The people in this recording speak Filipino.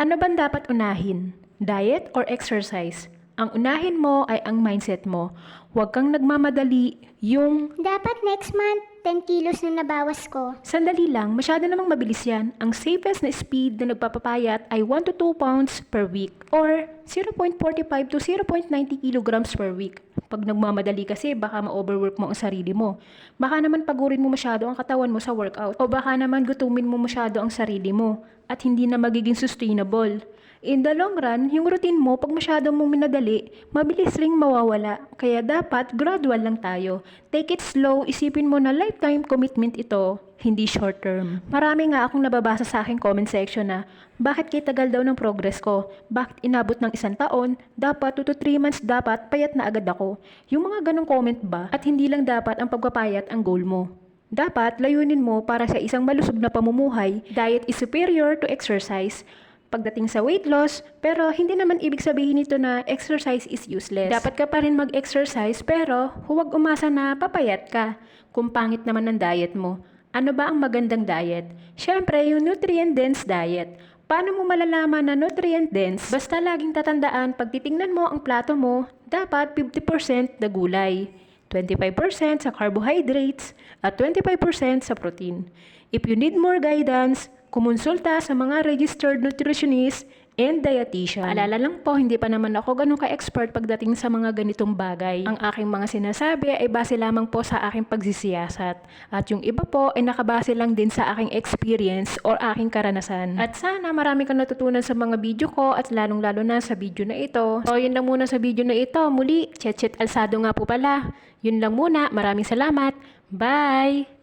Ano bang dapat unahin? Diet or exercise? Ang unahin mo ay ang mindset mo. Huwag kang nagmamadali yung Dapat next month, 10 kilos na nabawas ko. sandali lang, masyado namang mabilis yan. Ang safest na speed na nagpapapayat ay 1 to 2 pounds per week or 0.45 to 0.90 kilograms per week. Pag nagmamadali kasi, baka ma-overwork mo ang sarili mo. Baka naman pagurin mo masyado ang katawan mo sa workout. O baka naman gutumin mo masyado ang sarili mo at hindi na magiging sustainable. In the long run, yung routine mo, pag masyado mong minadali, mabilis ring mawawala. Kaya dapat, gradual lang tayo. Take it slow, isipin mo na lifetime commitment ito, hindi short term. Marami nga akong nababasa sa aking comment section na, bakit kay tagal daw ng progress ko? Bakit inabot ng 1 taon? Dapat 2 to 3 months dapat, payat na agad ako. Yung mga ganong comment ba? At hindi lang dapat ang pagpapayat ang goal mo. Dapat, layunin mo para sa isang malusog na pamumuhay, diet is superior to exercise, pagdating sa weight loss, pero hindi naman ibig sabihin nito na exercise is useless. Dapat ka pa rin mag-exercise pero huwag umasa na papayat ka kung pangit naman ang diet mo. Ano ba ang magandang diet? Siyempre, yung nutrient-dense diet. Paano mo malalaman na nutrient-dense? Basta laging tatandaan, pag titingnan mo ang plato mo, dapat 50% na gulay, 25% sa carbohydrates, at 25% sa protein. If you need more guidance, kumonsulta sa mga registered nutritionist and dietitian. Paalala lang po, hindi pa naman ako ganun ka-expert pagdating sa mga ganitong bagay. Ang aking mga sinasabi ay base lamang po sa aking pagsisiyasat. At yung iba po ay nakabase lang din sa aking experience or aking karanasan. At sana marami kang natutunan sa mga video ko at lalong-lalo na sa video na ito. So yun lang muna sa video na ito. Muli, Chet Alsado nga po pala. Yun lang muna. Maraming salamat. Bye!